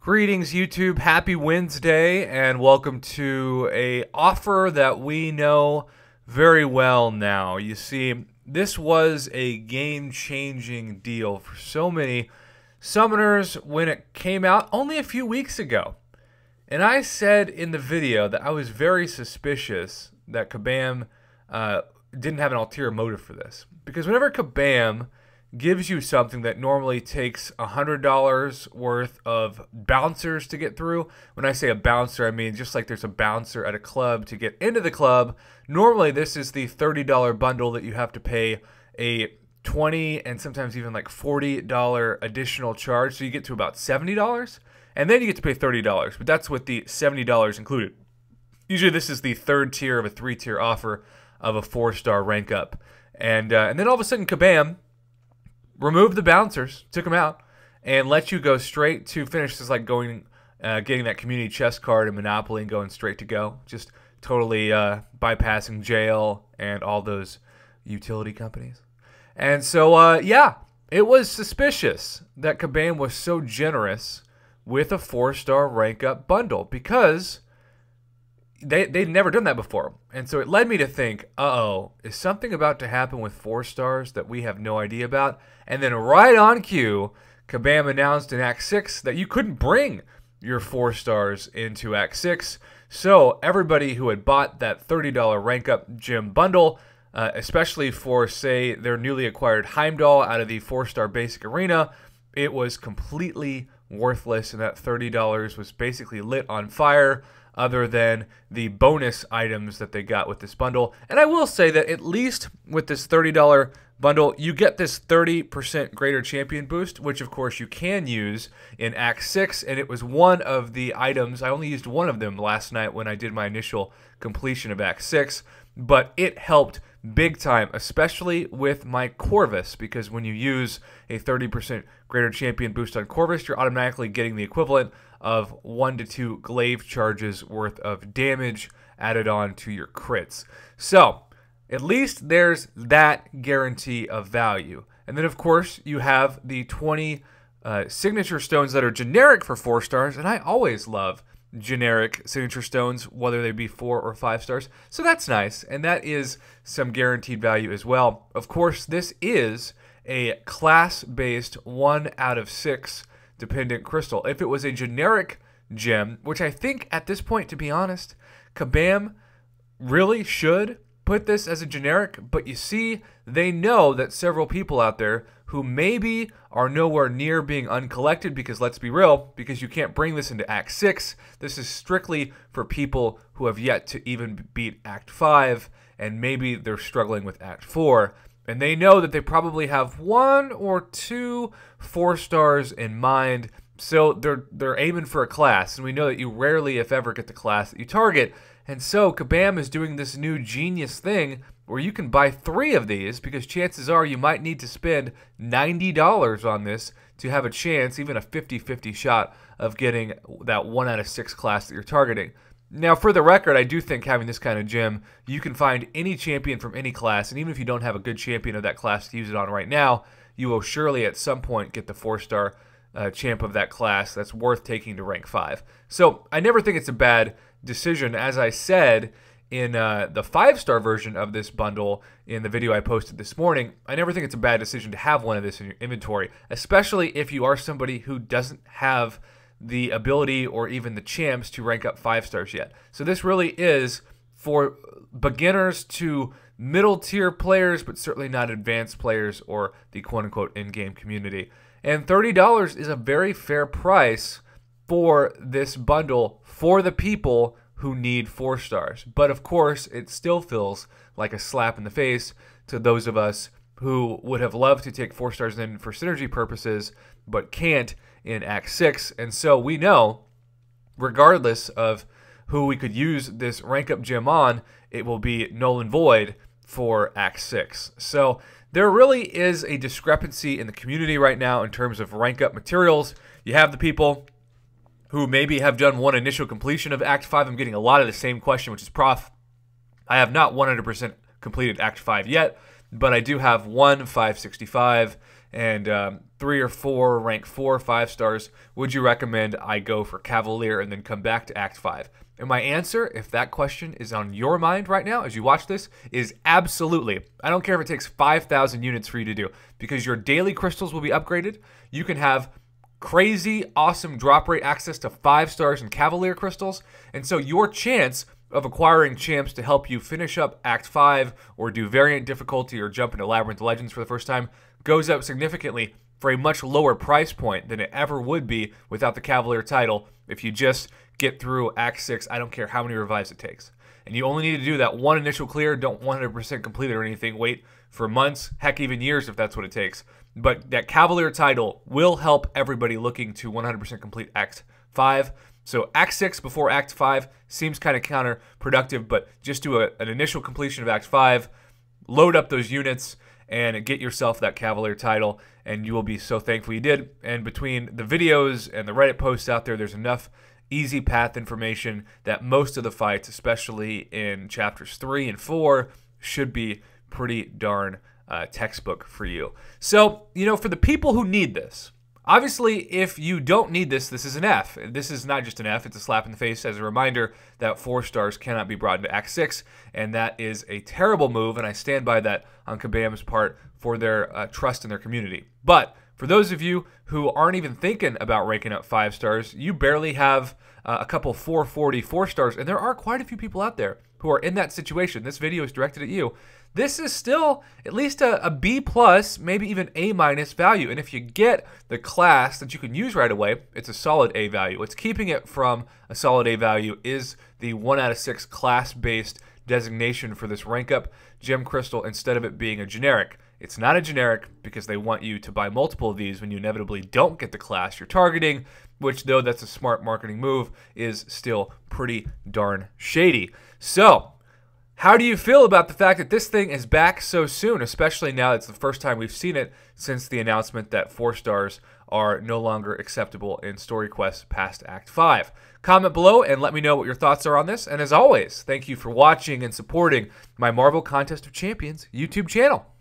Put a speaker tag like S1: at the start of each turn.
S1: Greetings, YouTube. Happy Wednesday, and welcome to a offer that we know very well now. You see, this was a game-changing deal for so many summoners when it came out only a few weeks ago. And I said in the video that I was very suspicious that Kabam didn't have an ulterior motive for this. Because whenever Kabam gives you something that normally takes $100 worth of bouncers to get through. When I say a bouncer, I mean just like there's a bouncer at a club to get into the club. Normally, this is the $30 bundle that you have to pay a $20 and sometimes even like $40 additional charge. So you get to about $70, and then you get to pay $30. But that's with the $70 included. Usually, this is the third tier of a three-tier offer of a 4-star rank up. And then all of a sudden, Kabam removed the bouncers, took them out, and let you go straight to finish. Just like going, getting that community chest card in Monopoly and going straight to go. Just totally bypassing jail and all those utility companies. And so, yeah, it was suspicious that Kabam was so generous with a 4-star rank up bundle because they'd never done that before. And so it led me to think, uh-oh, is something about to happen with 4 stars that we have no idea about? And then right on cue, Kabam announced in Act 6 that you couldn't bring your 4 stars into Act 6. So everybody who had bought that $30 rank up gym bundle, especially for, say, their newly acquired Heimdall out of the 4-star basic arena, it was completely worthless, and that $30 was basically lit on fire, other than the bonus items that they got with this bundle. And I will say that at least with this $30 bundle, you get this 30% greater champion boost, which of course you can use in Act 6, and it was one of the items. I only used one of them last night when I did my initial completion of Act 6, but it helped big time, especially with my Corvus, because when you use a 30% greater champion boost on Corvus, you're automatically getting the equivalent of 1 to 2 glaive charges worth of damage added on to your crits. So at least there's that guarantee of value. And then of course you have the 20 signature stones that are generic for 4 stars, and I always love generic signature stones, whether they be 4 or 5 stars. So that's nice, and that is some guaranteed value as well. Of course, this is a class-based 1 out of 6 dependent crystal. If it was a generic gem, which I think at this point, to be honest, Kabam really should put this as a generic, but you see, they know that several people out there who maybe are nowhere near being uncollected, because let's be real, because you can't bring this into Act 6. This is strictly for people who have yet to even beat Act 5, and maybe they're struggling with Act 4. And they know that they probably have 1 or 2 4 stars in mind, so they're aiming for a class. And we know that you rarely, if ever, get the class that you target. And so Kabam is doing this new genius thing where you can buy 3 of these, because chances are you might need to spend $90 on this to have a chance, even a 50-50 shot of getting that 1 out of 6 class that you're targeting. Now, for the record, I do think having this kind of gem, you can find any champion from any class, and even if you don't have a good champion of that class to use it on right now, you will surely at some point get the 4-star champ of that class that's worth taking to rank 5. So I never think it's a bad decision. As I said in the 5-star version of this bundle in the video I posted this morning, I never think it's a bad decision to have one of this in your inventory, especially if you are somebody who doesn't have the ability or even the champs to rank up 5 stars yet. So this really is for beginners to middle tier players, but certainly not advanced players or the quote-unquote in-game community. And $30 is a very fair price for this bundle for the people who need 4 stars. But of course, it still feels like a slap in the face to those of us who would have loved to take 4 stars in for synergy purposes, but can't in Act 6. And so we know, regardless of who we could use this rank up gem on, it will be null and void for Act 6. So there really is a discrepancy in the community right now in terms of rank up materials. You have the people who maybe have done one initial completion of Act 5. I'm getting a lot of the same question, which is, Prof, I have not 100% completed Act 5 yet, but I do have one 565 and 3 or 4 rank 4 or 5 stars, would you recommend I go for Cavalier and then come back to Act 5? And my answer, if that question is on your mind right now as you watch this, is absolutely. I don't care if it takes 5,000 units for you to do, because your daily crystals will be upgraded. You can have crazy, awesome drop rate access to 5 stars in Cavalier crystals, and so your chance of acquiring champs to help you finish up Act 5 or do variant difficulty or jump into Labyrinth Legends for the first time goes up significantly for a much lower price point than it ever would be without the Cavalier title if you just get through Act 6. I don't care how many revives it takes. And you only need to do that one initial clear. Don't 100% complete it or anything. Wait for months, heck, even years if that's what it takes. But that Cavalier title will help everybody looking to 100% complete Act 5. So Act 6 before Act 5 seems kind of counterproductive, but just do an initial completion of Act 5, load up those units, and get yourself that Cavalier title, and you will be so thankful you did. And between the videos and the Reddit posts out there's enough easy path information that most of the fights, especially in chapters 3 and 4, should be pretty darn textbook for you. So, for the people who need this, obviously, if you don't need this, this is an F. This is not just an F, it's a slap in the face as a reminder that 4 stars cannot be brought into Act 6, and that is a terrible move, and I stand by that on Kabam's part for their trust in their community. But for those of you who aren't even thinking about ranking up 5 stars, you barely have a couple 440 4 stars, and there are quite a few people out there who are in that situation. This video is directed at you. This is still at least a B+, maybe even A- value. And if you get the class that you can use right away, it's a solid A value. What's keeping it from a solid A value is the 1 out of 6 class-based designation for this rank up gem crystal instead of it being a generic. It's not a generic because they want you to buy multiple of these when you inevitably don't get the class you're targeting, which, though that's a smart marketing move, is still pretty darn shady. So, how do you feel about the fact that this thing is back so soon, especially now it's the first time we've seen it since the announcement that 4 stars are no longer acceptable in story quests past Act 5? Comment below and let me know what your thoughts are on this. And as always, thank you for watching and supporting my Marvel Contest of Champions YouTube channel.